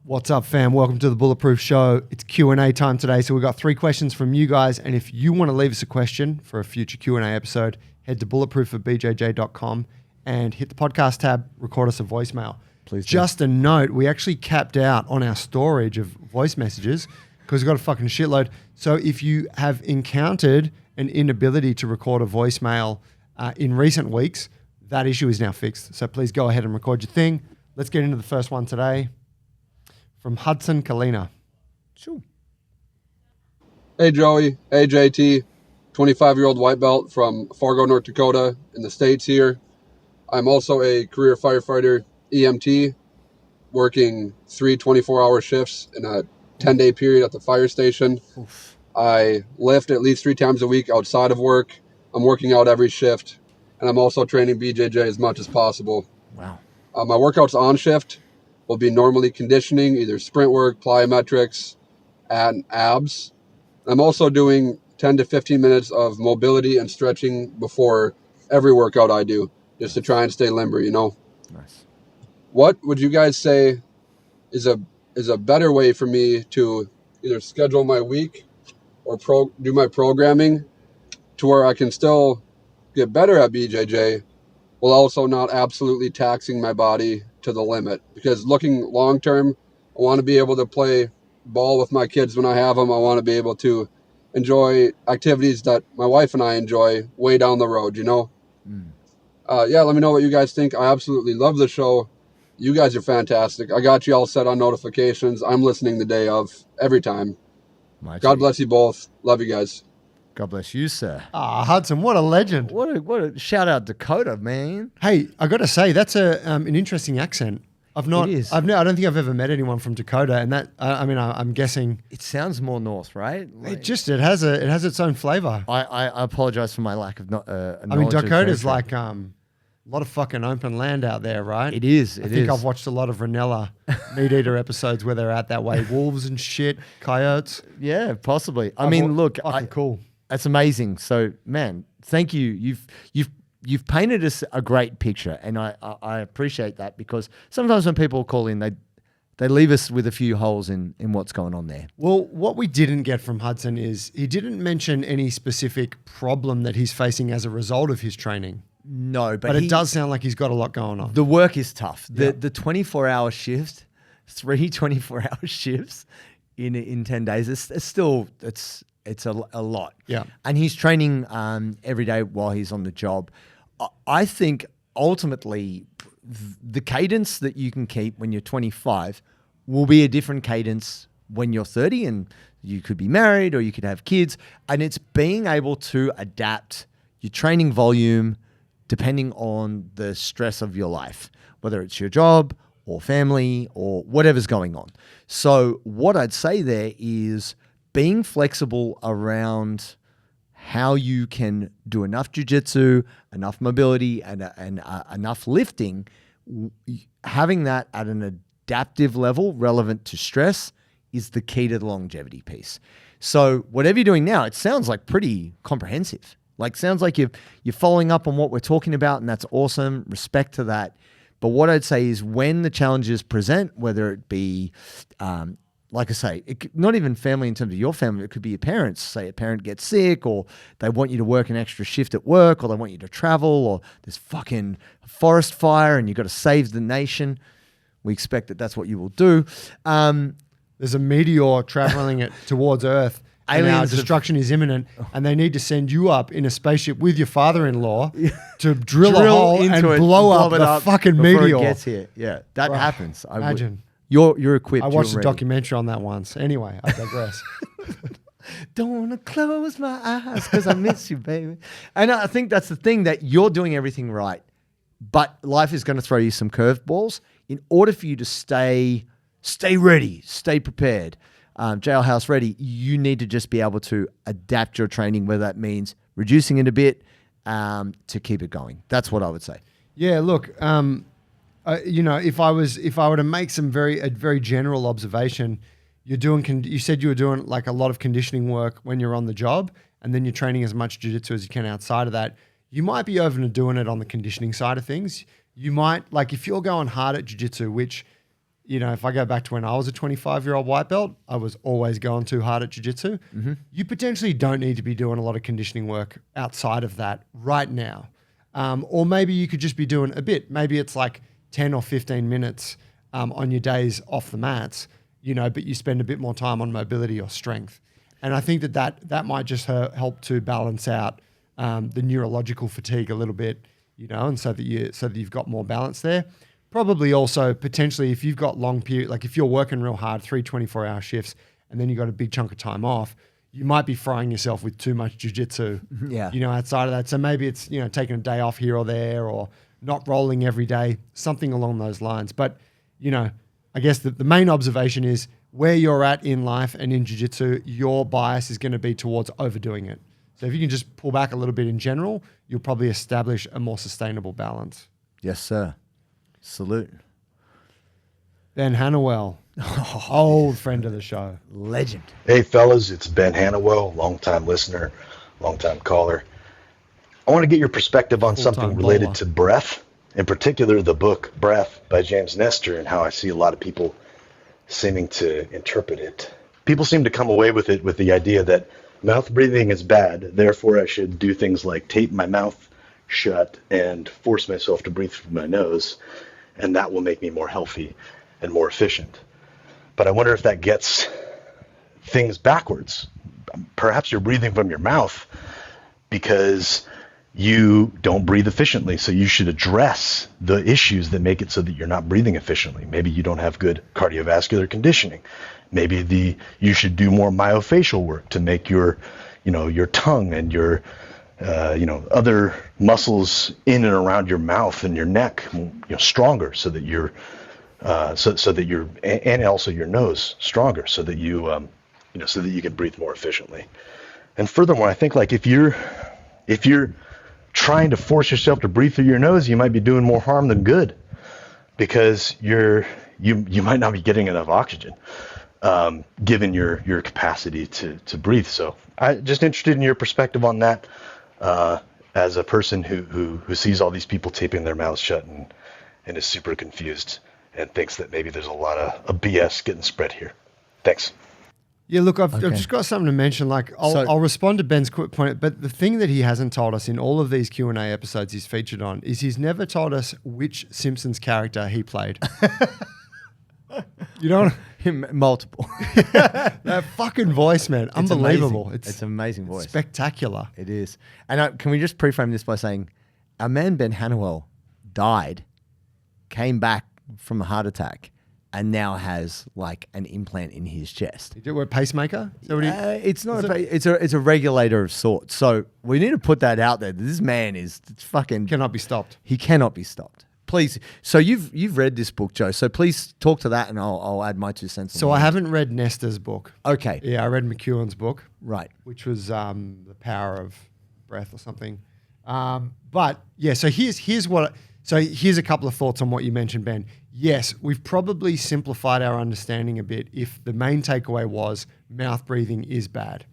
What's up, fam? Welcome to the Bulletproof Show. It's Q&A time today. So we've got 3 questions from you guys. And if you want to leave us a question for a future Q&A episode, head to bulletproofbjj.com and hit the podcast tab, record us a voicemail. Please do. Just a note, we actually capped out on our storage of voice messages because we've got a fucking shitload. So if you have encountered an inability to record a voicemail in recent weeks, that issue is now fixed. So please go ahead and record your thing. Let's get into the first one today. From Hudson Kalina. Sure. Hey, Joey. Hey, JT. 25-year-old white belt from Fargo, North Dakota in the States here. I'm also a career firefighter, EMT, working 3 24-hour shifts in a 10-day period at the fire station. Oof. I lift at least 3 times a week outside of work. I'm working out every shift, and I'm also training BJJ as much as possible. Wow. My workouts on shift will be normally conditioning, either sprint work, plyometrics, and abs. I'm also doing 10 to 15 minutes of mobility and stretching before every workout I do, just to try and stay limber, you know? Nice. What would you guys say is a better way for me to either schedule my week or do my programming to where I can still get better at BJJ while also not absolutely taxing my body to the limit? Because looking long term, I want to be able to play ball with my kids when I have them. I want to be able to enjoy activities that my wife and I enjoy way down the road, you know? Yeah, let me know what you guys think. I absolutely love the show. You guys are fantastic. I got you all set on notifications. I'm listening the day of every time. God bless you both. Love you guys. God bless you, sir. Hudson, what a legend. What a shout out Dakota, man. Hey, I got to say, that's an interesting accent. I don't think I've ever met anyone from Dakota, and that I'm guessing It sounds more north, right? it has its own flavor. I apologize for my lack of Dakota's like a lot of fucking open land out there, right? It is. I think I've watched a lot of Ranella Meat Eater episodes where they're out that way. Wolves and shit, coyotes. Yeah, possibly. I mean, look, cool. That's amazing. So, man, thank you. You've painted us a great picture, and I appreciate that, because sometimes when people call in, they leave us with a few holes in what's going on there. Well, what we didn't get from Hudson is he didn't mention any specific problem that he's facing as a result of his training. No, but it does sound like he's got a lot going on. The work is tough. Yeah. The 24-hour shift, 3 24-hour shifts in 10 days, it's a lot. Yeah. And he's training every day while he's on the job. I think ultimately the cadence that you can keep when you're 25 will be a different cadence when you're 30, and you could be married or you could have kids. And it's being able to adapt your training volume depending on the stress of your life, whether it's your job or family or whatever's going on. So what I'd say there is being flexible around how you can do enough jiu-jitsu, enough mobility, and enough lifting, having that at an adaptive level relevant to stress is the key to the longevity piece. So whatever you're doing now, it sounds like pretty comprehensive. Like, sounds like you're following up on what we're talking about, and that's awesome. Respect to that. But what I'd say is when the challenges present, whether it be, like I say, not even family in terms of your family, it could be your parents. Say a parent gets sick, or they want you to work an extra shift at work, or they want you to travel, or there's fucking forest fire and you've got to save the nation. We expect that that's what you will do. There's a meteor traveling towards Earth. And our Aliens destruction is imminent, and they need to send you up in a spaceship with your father-in-law to drill a hole and blow up the fucking meteor. It gets here. Yeah, that happens. Imagine. You're equipped. I watched a documentary on that once. Anyway, I digress. Don't want to close my eyes because I miss you, baby. And I think that's the thing, that you're doing everything right, but life is going to throw you some curveballs. In order for you to stay ready, stay prepared, jailhouse ready, you need to just be able to adapt your training, whether that means reducing it a bit to keep it going. That's what I would say. Yeah, look, if I were to make a very general observation, you said you were doing like a lot of conditioning work when you're on the job, and then you're training as much jiu-jitsu as you can outside of that. You might be overdoing it on the conditioning side of things. You might, like, if you're going hard at jiu-jitsu, which if I go back to when I was a 25-year-old white belt, I was always going too hard at jiu-jitsu. You potentially don't need to be doing a lot of conditioning work outside of that right now. Or maybe you could just be doing a bit. Maybe it's like 10 or 15 minutes on your days off the mats, but you spend a bit more time on mobility or strength. And I think that might just help to balance out the neurological fatigue a little bit, and so that you've got more balance there. Probably also potentially if you've got long period, like if you're working real hard, 3 24-hour shifts, and then you got a big chunk of time off, you might be frying yourself with too much jiu-jitsu, outside of that. So maybe it's, taking a day off here or there, or not rolling every day, something along those lines. But, I guess the main observation is where you're at in life and in jiu-jitsu, your bias is going to be towards overdoing it. So if you can just pull back a little bit in general, you'll probably establish a more sustainable balance. Yes, sir. Salute. Ben Hannawell, old friend of the show. Legend. Hey, fellas, it's Ben Hannawell, longtime listener, longtime caller. I want to get your perspective on something related to breath, in particular the book Breath by James Nestor, and how I see a lot of people seeming to interpret it. People seem to come away with it with the idea that mouth breathing is bad, therefore I should do things like tape my mouth shut and force myself to breathe through my nose, and that will make me more healthy and more efficient. But I wonder if that gets things backwards. Perhaps you're breathing from your mouth because you don't breathe efficiently, so you should address the issues that make it so that you're not breathing efficiently. Maybe you don't have good cardiovascular conditioning. Maybe you should do more myofascial work to make your tongue and your other muscles in and around your mouth and your neck, stronger, so that you're, and also your nose stronger, so that you, so that you can breathe more efficiently. And furthermore, I think like if you're trying to force yourself to breathe through your nose, you might be doing more harm than good, because you might not be getting enough oxygen, given your capacity to breathe. So I'm just interested in your perspective on that. As a person who sees all these people taping their mouths shut and is super confused and thinks that maybe there's a lot of BS getting spread here. Thanks. Yeah, look, I've just got something to mention. Like, I'll respond to Ben's quick point, but the thing that he hasn't told us in all of these Q&A episodes he's featured on is he's never told us which Simpsons character he played. You know, multiple. That fucking voice, man, unbelievable. It's an amazing voice, spectacular. It is. And can we just pre-frame this by saying, our man Ben Hannawell died, came back from a heart attack, and now has like an implant in his chest. Is it a pacemaker? Is that what it's not. It's a regulator of sorts. So we need to put that out there. This man is fucking cannot be stopped. He cannot be stopped. Please. So you've read this book, Joe. So please talk to that, and I'll add my 2 cents. So I haven't read Nestor's book. Okay. Yeah, I read McEwen's book. Right. Which was The Power of Breath or something. But yeah, so here's a couple of thoughts on what you mentioned, Ben. Yes, we've probably simplified our understanding a bit if the main takeaway was mouth breathing is bad.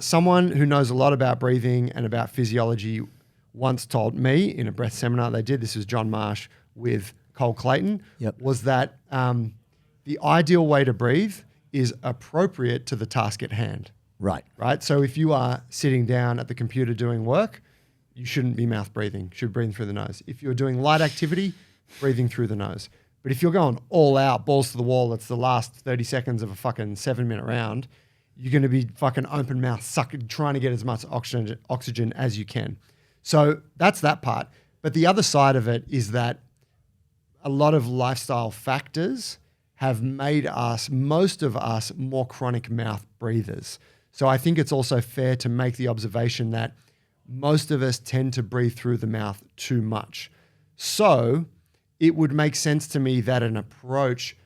Someone who knows a lot about breathing and about physiology once told me in a breath seminar they did, this was John Marsh with Cole Clayton, was that the ideal way to breathe is appropriate to the task at hand. Right. Right? So if you are sitting down at the computer doing work, you shouldn't be mouth breathing. You should breathe through the nose. If you're doing light activity, breathing through the nose. But if you're going all out, balls to the wall, it's the last 30 seconds of a fucking 7-minute round, you're going to be fucking open mouth, trying to get as much oxygen as you can. So that's that part. But the other side of it is that a lot of lifestyle factors have made most of us, more chronic mouth breathers. So I think it's also fair to make the observation that most of us tend to breathe through the mouth too much. So it would make sense to me that an approach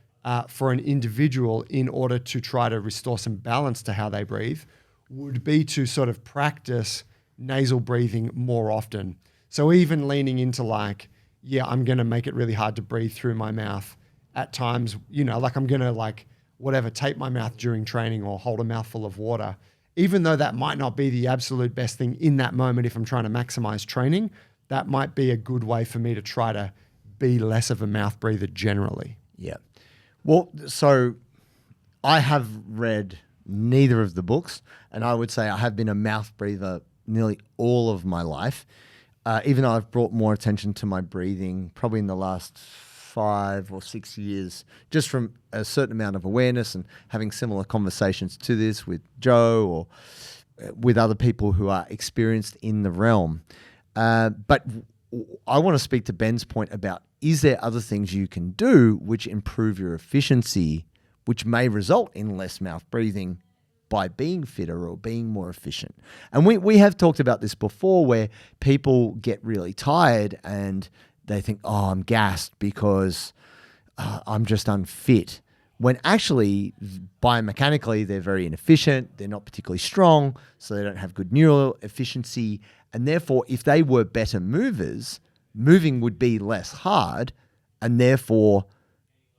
for an individual in order to try to restore some balance to how they breathe would be to sort of practice nasal breathing more often. So even leaning into like, yeah, I'm going to make it really hard to breathe through my mouth at times, like I'm going to tape my mouth during training or hold a mouthful of water. Even though that might not be the absolute best thing in that moment, if I'm trying to maximize training, that might be a good way for me to try to be less of a mouth breather generally. Yeah. Well, so I have read neither of the books, and I would say I have been a mouth breather nearly all of my life, even though I've brought more attention to my breathing probably in the last 5 or 6 years, just from a certain amount of awareness and having similar conversations to this with Joe or with other people who are experienced in the realm. But I want to speak to Ben's point about, is there other things you can do which improve your efficiency, which may result in less mouth breathing by being fitter or being more efficient? And we have talked about this before, where people get really tired and they think, oh, I'm gassed because I'm just unfit. When actually, biomechanically, they're very inefficient. They're not particularly strong, so they don't have good neural efficiency. And therefore, if they were better movers, moving would be less hard. And therefore,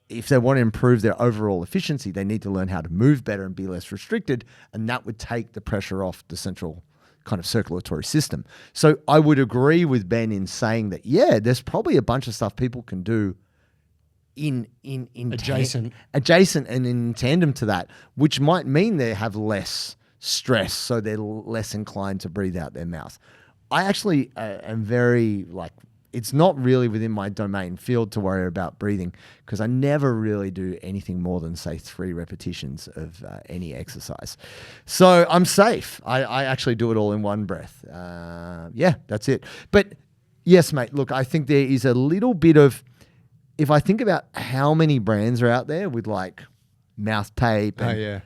if they want to improve their overall efficiency, they need to learn how to move better and be less restricted. And that would take the pressure off the central kind of circulatory system. So I would agree with Ben in saying that, yeah, there's probably a bunch of stuff people can do in adjacent and in tandem to that, which might mean they have less stress, so they're less inclined to breathe out their mouth. I actually am very it's not really within my domain field to worry about breathing, because I never really do anything more than, say, 3 repetitions of any exercise. So I'm safe. I actually do it all in one breath. Yeah, that's it. But yes, mate, look, I think there is a little bit of, if I think about how many brands are out there with mouth tape. And,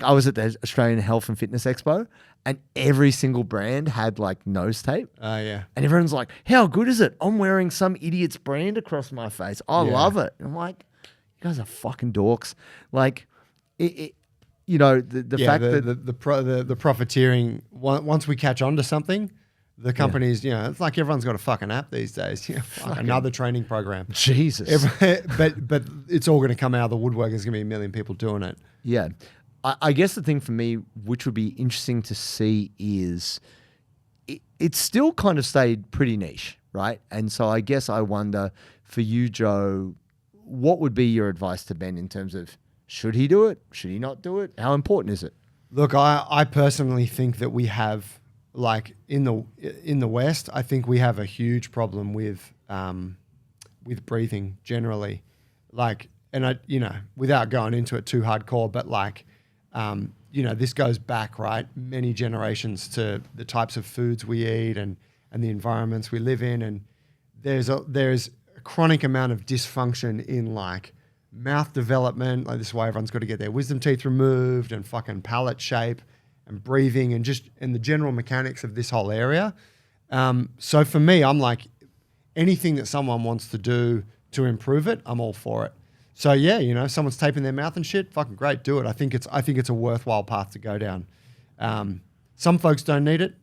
I was at the Australian Health and Fitness Expo, and every single brand had nose tape. And everyone's like, how good is it? I'm wearing some idiot's brand across my face. I love it. And I'm like, you guys are fucking dorks. The fact that the profiteering, once we catch on to something, the companies, it's like everyone's got a fucking app these days. Another training program. Jesus. But it's all going to come out of the woodwork. There's going to be a million people doing it. Yeah. I guess the thing for me, which would be interesting to see, is it's still kind of stayed pretty niche, right? And so I guess I wonder, for you, Joe, what would be your advice to Ben in terms of, should he do it? Should he not do it? How important is it? Look, I personally think that we have, in the West, I think we have a huge problem with breathing generally. And I, without going into it too hardcore, but this goes back, right, many generations to the types of foods we eat and the environments we live in. And there's a chronic amount of dysfunction in mouth development. This is why everyone's got to get their wisdom teeth removed, and fucking palate shape and breathing and the general mechanics of this whole area. So for me, I'm anything that someone wants to do to improve it, I'm all for it. So yeah, if someone's taping their mouth and shit, fucking great, do it. I think it's a worthwhile path to go down. Some folks don't need it,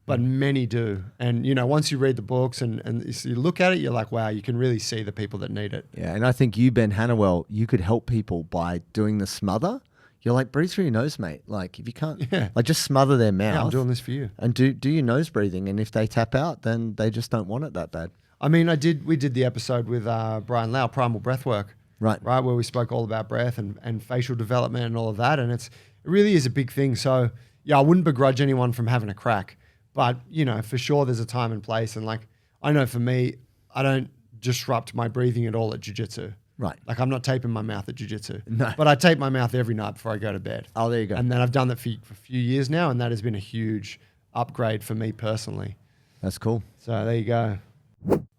but many do. And once you read the books and you look at it, you're like, wow, you can really see the people that need it. Yeah, and I think you, Ben Hannawell, you could help people by doing the smother. You're breathe through your nose, mate. If you can't, just smother their mouth. Yeah, I'm doing this for you. And do your nose breathing. And if they tap out, then they just don't want it that bad. I mean, we did the episode with Brian Lau, Primal Breathwork. Right, where we spoke all about breath and facial development and all of that. And it really is a big thing. So, yeah, I wouldn't begrudge anyone from having a crack. But, for sure there's a time and place. And I know for me, I don't disrupt my breathing at all at jiu-jitsu. Right. I'm not taping my mouth at jiu-jitsu. No. But I tape my mouth every night before I go to bed. Oh, there you go. And then I've done that for a few years now, and that has been a huge upgrade for me personally. That's cool. So there you go.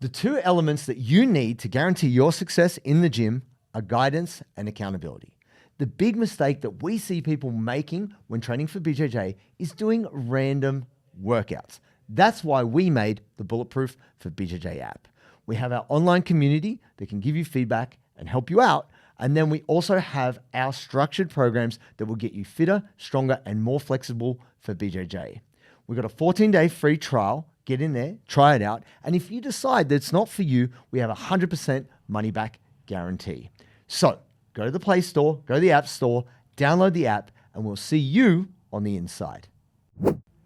The 2 elements that you need to guarantee your success in the gym are guidance and accountability. The big mistake that we see people making when training for BJJ is doing random workouts. That's why we made the Bulletproof for BJJ app. We have our online community that can give you feedback and help you out. And then we also have our structured programs that will get you fitter, stronger, and more flexible for BJJ. We've got a 14-day free trial. Get in there, try it out. And if you decide that it's not for you, we have a 100% money back guarantee. So go to the Play Store, go to the App Store, download the app, and we'll see you on the inside.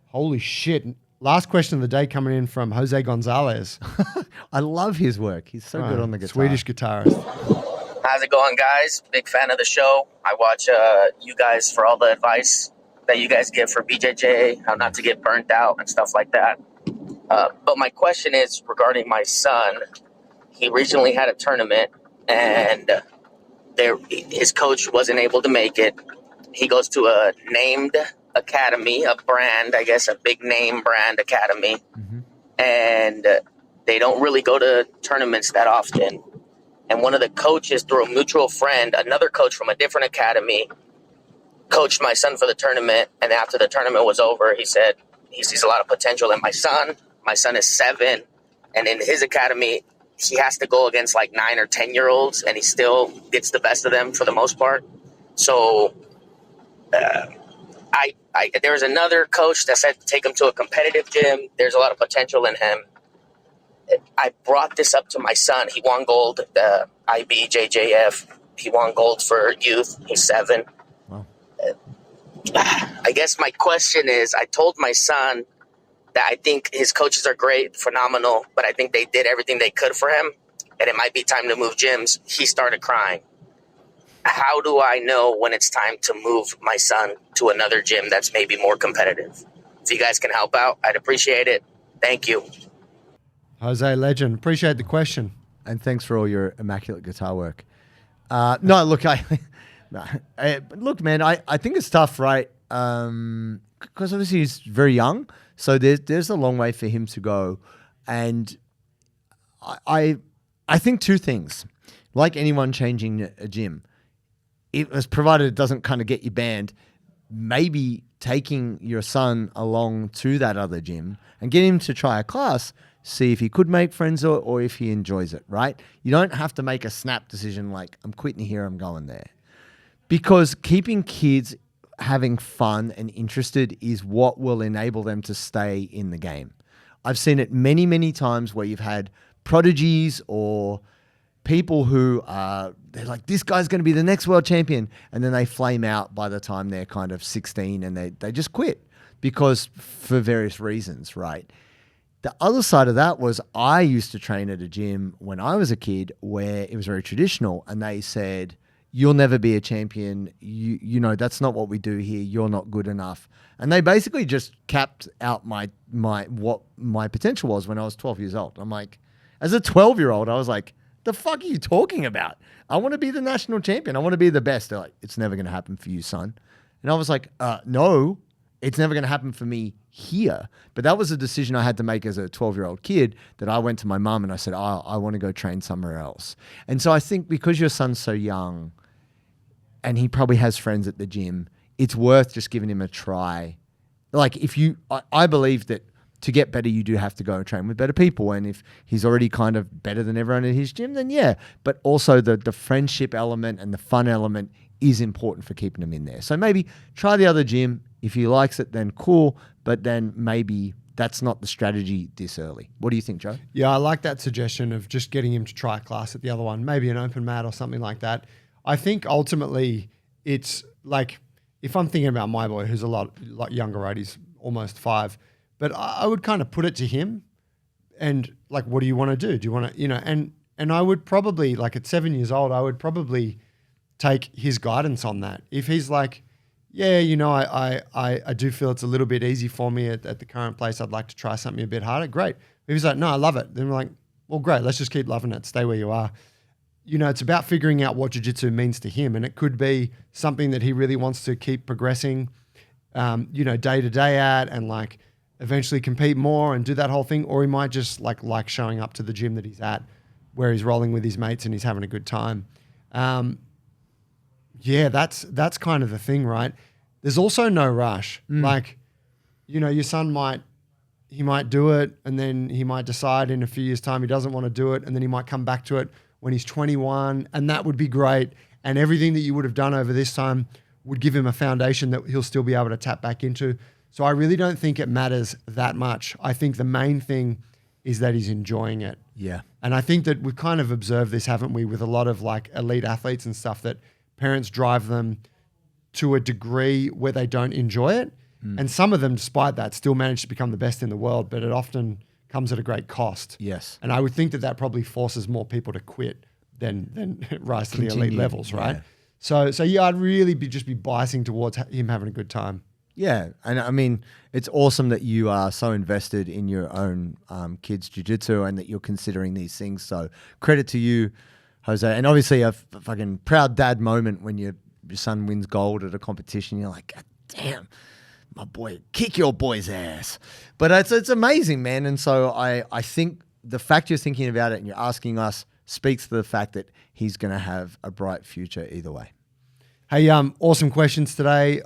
Holy shit. Last question of the day coming in from Jose Gonzalez. I love his work. He's so good on the guitar. Swedish guitarist. How's it going, guys? Big fan of the show. I watch you guys for all the advice that you guys give for BJJ, how not to get burnt out and stuff like that. But my question is regarding my son. He recently had a tournament, and his coach wasn't able to make it. He goes to a named academy, a brand, I guess, a big name brand academy. Mm-hmm. And they don't really go to tournaments that often. And one of the coaches, through a mutual friend, another coach from a different academy, coached my son for the tournament. And after the tournament was over, he said he sees a lot of potential in my son. My son is 7. And in his academy, he has to go against like 9 or 10-year-olds, and he still gets the best of them for the most part. So there was another coach that said take him to a competitive gym. There's a lot of potential in him. I brought this up to my son. He won gold at the IBJJF. He won gold for youth. He's 7. Wow. I guess my question is, I told my son that I think his coaches are great, phenomenal, but I think they did everything they could for him, and it might be time to move gyms. He started crying. How do I know when it's time to move my son to another gym that's maybe more competitive? If you guys can help out, I'd appreciate it. Thank you. Jose, legend. Appreciate the question. And thanks for all your immaculate guitar work. No, look, look, man, I think it's tough, right? Because obviously he's very young, so there's a long way for him to go. And I think 2 things. Like anyone changing a gym, it was provided it doesn't kind of get you banned, maybe taking your son along to that other gym and get him to try a class, see if he could make friends or if he enjoys it, right? You don't have to make a snap decision like, I'm quitting here, I'm going there. Because keeping kids having fun and interested is what will enable them to stay in the game. I've seen it many, many times where you've had prodigies or people who they're like, this guy's going to be the next world champion. And then they flame out by the time they're kind of 16 and they just quit because for various reasons, right? The other side of that was I used to train at a gym when I was a kid where it was very traditional, and they said, you'll never be a champion. You know, that's not what we do here. You're not good enough. And they basically just capped out what my potential was when I was 12 years old. I'm like, as a 12-year-old, I was like, the fuck are you talking about? I want to be the national champion. I want to be the best. They're like, it's never going to happen for you, son. And I was like, no, it's never going to happen for me here. But that was a decision I had to make as a 12-year-old kid, that I went to my mum and I said, I want to go train somewhere else. And so I think because your son's so young and he probably has friends at the gym, it's worth just giving him a try. Like I believe that to get better, you do have to go and train with better people. And if he's already kind of better than everyone at his gym, then yeah. But also the friendship element and the fun element is important for keeping him in there. So maybe try the other gym. If he likes it, then cool. But then maybe that's not the strategy this early. What do you think, Joe? Yeah, I like that suggestion of just getting him to try a class at the other one, maybe an open mat or something like that. I think ultimately it's like, if I'm thinking about my boy, who's a lot younger, right? He's almost 5. But I would kind of put it to him and like, what do you want to do? Do you want to, and I would probably, like at 7 years old, I would probably take his guidance on that. If he's like, yeah, I do feel it's a little bit easy for me at the current place. I'd like to try something a bit harder. Great. If he's like, no, I love it. Then we're like, well, great. Let's just keep loving it. Stay where you are. It's about figuring out what jiu-jitsu means to him. And it could be something that he really wants to keep progressing, day to day at, and like eventually compete more and do that whole thing. Or he might just like showing up to the gym that he's at where he's rolling with his mates and he's having a good time. Yeah, that's kind of the thing, right? There's also no rush. Like, your son might do it and then he might decide in a few years' time he doesn't want to do it, and then he might come back to it when he's 21, and that would be great. And everything that you would have done over this time would give him a foundation that he'll still be able to tap back into. So I really don't think it matters that much. I think the main thing is that he's enjoying it. Yeah. And I think that we've kind of observed this, haven't we, with a lot of like elite athletes and stuff, that parents drive them to a degree where they don't enjoy it. And some of them, despite that, still manage to become the best in the world, but it often comes at a great cost. Yes. And I would think that probably forces more people to quit then rise to the elite Continue, levels, right? yeah. So yeah, I'd really just be biasing towards him having a good time. Yeah, and I mean, it's awesome that you are so invested in your own kids' jiu-jitsu and that you're considering these things. So credit to you, Jose. And obviously a fucking proud dad moment when your son wins gold at a competition. You're like, God damn, my boy, kick your boy's ass. But it's amazing, man. And so I think the fact you're thinking about it and you're asking us speaks to the fact that he's going to have a bright future either way. Hey, awesome questions today.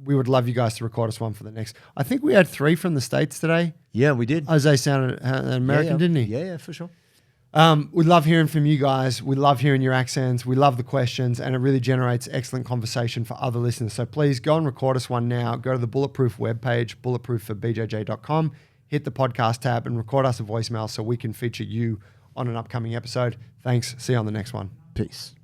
We would love you guys to record us one for the next. I think we had 3 from the States today. Yeah, we did. Jose sounded American, didn't he? Yeah, for sure. We love hearing from you guys. We love hearing your accents. We love the questions, and it really generates excellent conversation for other listeners. So please go and record us one now. Go to the Bulletproof webpage, bulletproofforbjj.com, hit the podcast tab, and record us a voicemail so we can feature you on an upcoming episode. Thanks. See you on the next one. Peace.